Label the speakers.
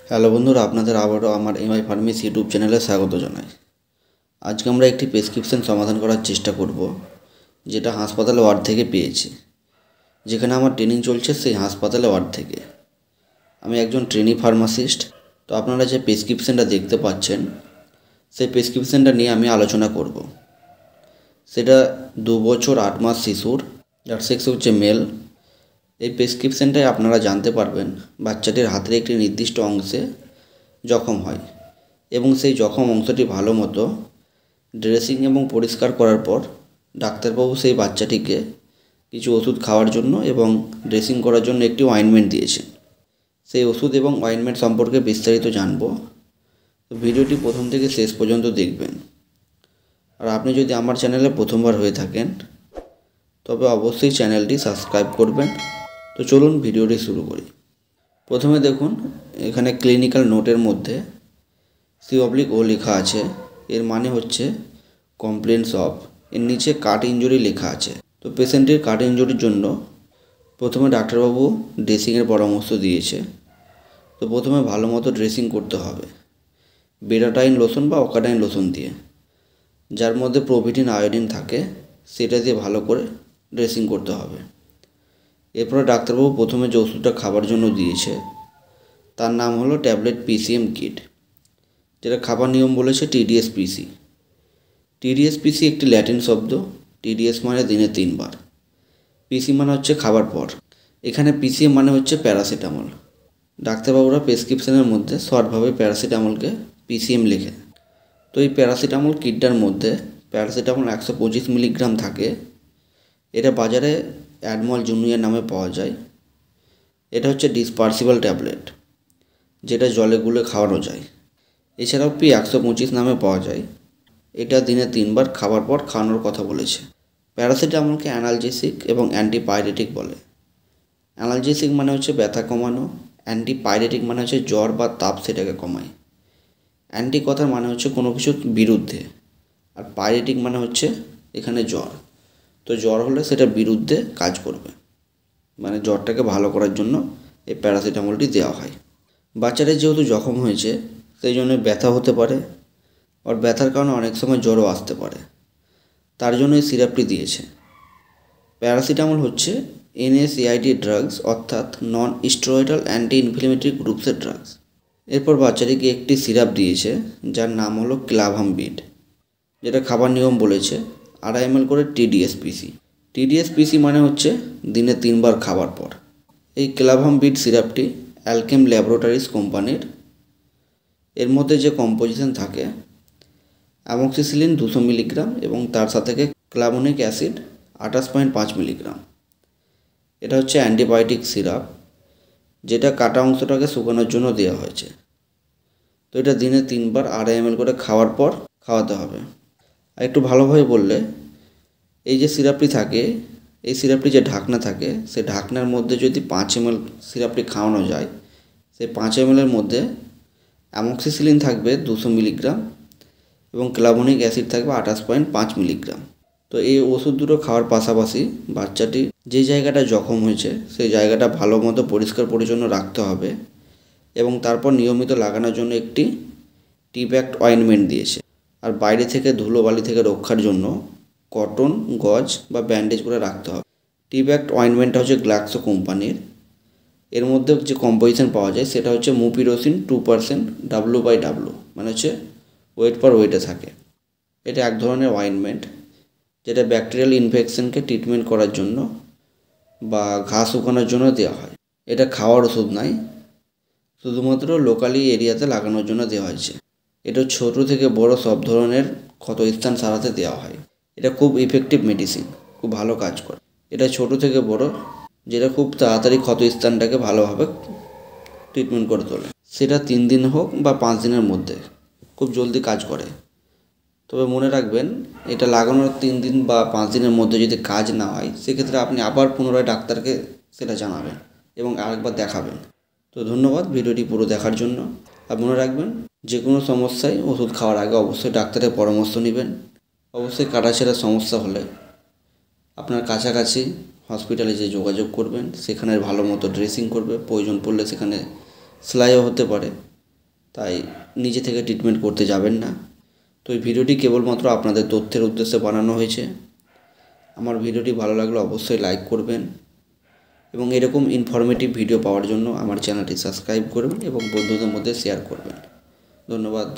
Speaker 1: Hello বন্ধুরা, আপনাদের আবারও আমার এমআই ফার্মেসি ইউটিউব চ্যানেলে স্বাগত জানাই। আজকে আমরা একটি প্রেসক্রিপশন সমাধান করার চেষ্টা করব, যেটা হাসপাতাল ওয়ার্ড থেকে পেয়েছি। যেখানে আমার ট্রেনিং চলছে সেই হাসপাতালে ওয়ার্ড থেকে। আমি একজন ট্রেনি ফার্মাসিস্ট। তো আপনারা যে প্রেসক্রিপশনটা দেখতে পাচ্ছেন, সেই প্রেসক্রিপশনটা নিয়ে আমি আলোচনা করব। সেটা 2 বছর 8 মাস শিশুর, যার সেক্স হচ্ছে মেল। এই প্রেসক্রিপশনটায় আপনারা জানতে পারবেন বাচ্চাটির হাতের একটি নির্দিষ্ট অংশে জখম হয় এবং সেই জখম অংশটি ভালো মতো ড্রেসিং এবং পরিষ্কার করার পর ডাক্তারবাবু সেই বাচ্চাটিকে কিছু ওষুধ খাওয়ার জন্য এবং ড্রেসিং করার জন্য একটি অয়েনমেন্ট দিয়েছেন। সেই ওষুধ এবং অয়েনমেন্ট সম্পর্কে বিস্তারিত জানব। তো ভিডিওটি প্রথম থেকে শেষ পর্যন্ত দেখবেন। আর আপনি যদি আমার চ্যানেলে প্রথমবার হয়ে থাকেন তবে অবশ্যই চ্যানেলটি সাবস্ক্রাইব করবেন। তো চলুন ভিডিওটি শুরু করি। প্রথমে দেখুন, এখানে ক্লিনিক্যাল নোটের মধ্যে C/O লেখা আছে। এর মানে হচ্ছে কমপ্লেন্টস অফ। এর নিচে কাট ইনজুরি লেখা আছে। তো পেশেন্টের কাট ইনজুরির জন্য প্রথমে ডাক্তারবাবু ড্রেসিংয়ের পরামর্শ দিয়েছে। তো প্রথমে ভালো মতো ড্রেসিং করতে হবে বেটাডাইন লোশন বা অকাডাইন লোশন দিয়ে, যার মধ্যে প্রোভিটিন আয়োডিন থাকে, সেটা দিয়ে ভালো করে ড্রেসিং করতে হবে। এরপরে ডাক্তারবাবু প্রথমে যে ওষুধটা খাবার জন্য দিয়েছে তার নাম হলো ট্যাবলেট PCM কিট, যেটা খাবার নিয়ম বলেছে TDS-PC। TDS-PC একটি ল্যাটিন শব্দ। TDS মানে দিনে 3 বার, PC মানে হচ্ছে খাবার পর। এখানে PCM মানে হচ্ছে প্যারাসিটামল। ডাক্তারবাবুরা প্রেসক্রিপশনের মধ্যে শর্টভাবে প্যারাসিটামলকে PCM লেখে। তো এই প্যারাসিটামল কিটটার মধ্যে প্যারাসিটামল 125 মিলিগ্রাম থাকে। এটা বাজারে অ্যাডমল জুনিয়র নামে পাওয়া যায়। এটা হচ্ছে ডিসপার্সিবল ট্যাবলেট, যেটা জলে গুলে খাওয়ানো যায়। এছাড়াও P125 নামে পাওয়া যায়। এটা দিনে 3 বার খাবার পর খাওয়ানোর কথা বলেছে। প্যারাসিটামলকে অ্যানালজেসিক এবং অ্যান্টিপাইরেটিক বলে। অ্যানালজেসিক মানে হচ্ছে ব্যথা কমানো, অ্যান্টিপাইরেটিক মানে হচ্ছে জ্বর বা তাপ সেটাকে কমায়। অ্যান্টি কথার মানে হচ্ছে কোনো কিছুর বিরুদ্ধে, আর পাইরেটিক মানে হচ্ছে এখানে জ্বর। তো জ্বর হলে সেটা বিরুদ্ধে কাজ করবে, মানে জ্বরটাকে ভালো করার জন্য এই প্যারাসিটামলটি দেওয়া হয়। বাচ্চাদের যেহেতু জখম হয়েছে সেই জন্য ব্যথা হতে পারে, আর ব্যথার কারণে অনেক সময় জ্বরও আসতে পারে। তার জন্য এই সিরাপটি দিয়েছে। প্যারাসিটামল হচ্ছে NSAID ড্রাগস, অর্থাৎ নন স্টেরয়েডাল অ্যান্টি ইনফ্লেমেটরি গ্রুপসের ড্রাগস। এরপর বাচ্চাটিকে একটি সিরাপ দিয়েছে যার নাম হলো ক্লাভামবিড, যেটা খাবার নিয়ম বলেছে 2.5 ml করে TDS-PC। TDS-PC মানে হচ্ছে দিনে 3 বার খাবার পর। এই ক্লাভামবিড সিরাপটি অ্যালকেম ল্যাবরেটরিজ কোম্পানির। এর মধ্যে যে কম্পোজিশন থাকে অ্যামক্সিসিলিন 200 মিলিগ্রাম এবং তার সাথে ক্লাভোনিক অ্যাসিড 28.5 মিলিগ্রাম। এটা হচ্ছে অ্যান্টিবায়োটিক সিরাপ, যেটা কাটা অংশটাকে শুকানোর জন্য দেওয়া হয়েছে। তো এটা দিনে 3 বার 2.5 ml করে খাওয়ার পর খাওয়াতে হবে। আর একটু ভালোভাবে বললে, এই যে সিরাপটি থাকে, এই সিরাপটি যে ঢাকনা থাকে, সেই ঢাকনার মধ্যে যদি 5 ml সিরাপটি খাওয়ানো যায়, সেই 5 ml এর মধ্যে অ্যামক্সিসিলিন থাকবে 200 মিলিগ্রাম এবং ক্লাভোনিক অ্যাসিড থাকবে 28.5 মিলিগ্রাম। তো এই ওষুধ দুটো খাওয়ার পাশাপাশি বাচ্চাটি যে জায়গাটা জখম হয়েছে সেই জায়গাটা ভালো মতো পরিষ্কার পরিচ্ছন্ন রাখতে হবে এবং তারপর নিয়মিত লাগানোর জন্য একটি টি-ব্যাগড অয়েনমেন্ট দিয়েছে। আর বাইরে থেকে ধুলোবালি থেকে রক্ষার জন্য কটন, গজ বা ব্যান্ডেজ করে রাখতে হবে। টি-ব্যাগড অয়েনমেন্টটা হচ্ছে গ্ল্যাক্সো কোম্পানির। এর মধ্যে যে কম্পোজিশন পাওয়া যায় সেটা হচ্ছে মুপিরোসিন 2% W/W, মানে হচ্ছে ওয়েট পার ওয়েটে থাকে। এটা এক ধরনের অয়েনমেন্ট, যেটা ব্যাকটেরিয়াল ইনফেকশনকে ট্রিটমেন্ট করার জন্য বা ঘা শুকানোর জন্য দেওয়া হয়। এটা খাওয়ার ওষুধ নয়, শুধুমাত্র লোকালি এরিয়াতে লাগানোর জন্য দেওয়া হয়েছে। এটা ছোট থেকে বড় সব ধরনের ক্ষতস্থান সারাতে দেওয়া হয়। এটা খুব ইফেক্টিভ মেডিসিন, খুব ভালো কাজ করে। এটা ছোট থেকে বড়, যেটা খুব তাড়াতাড়ি ক্ষতস্থানটাকে ভালোভাবে ট্রিটমেন্ট করে তোলে। সেটা 3 দিন হোক বা 5 দিনের মধ্যে খুব জলদি কাজ করে। তবে মনে রাখবেন, এটা লাগানোর 3 দিন বা 5 দিনের মধ্যে যদি কাজ না হয়, সেক্ষেত্রে আপনি আবার পুনরায় ডাক্তারকে সেটা জানাবেন এবং আরেকবার দেখাবেন। তো ধন্যবাদ ভিডিওটি পুরো দেখার জন্য। আর মনে রাখবেন, যে কোনো সমস্যায় ওষুধ খাওয়ার আগে অবশ্যই ডাক্তারের পরামর্শ নেবেন। অবশ্যই কাটাছেঁড়ার সমস্যা হলে আপনার কাছাকাছি হসপিটালে যে যোগাযোগ করবেন, সেখানে ভালো মতো ড্রেসিং করবে, প্রয়োজন পড়লে সেখানে সেলাইও হতে পারে। তাই নিজে থেকে ট্রিটমেন্ট করতে যাবেন না। তো এই ভিডিওটি কেবলমাত্র আপনাদের তথ্যের উদ্দেশ্যে বানানো হয়েছে। আমার ভিডিওটি ভালো লাগলে অবশ্যই লাইক করবেন এবং এরকম ইনফরমেটিভ ভিডিও পাওয়ার জন্য আমার চ্যানেলটি সাবস্ক্রাইব করবেন এবং বন্ধুদের মধ্যে শেয়ার করবেন। ধন্যবাদ।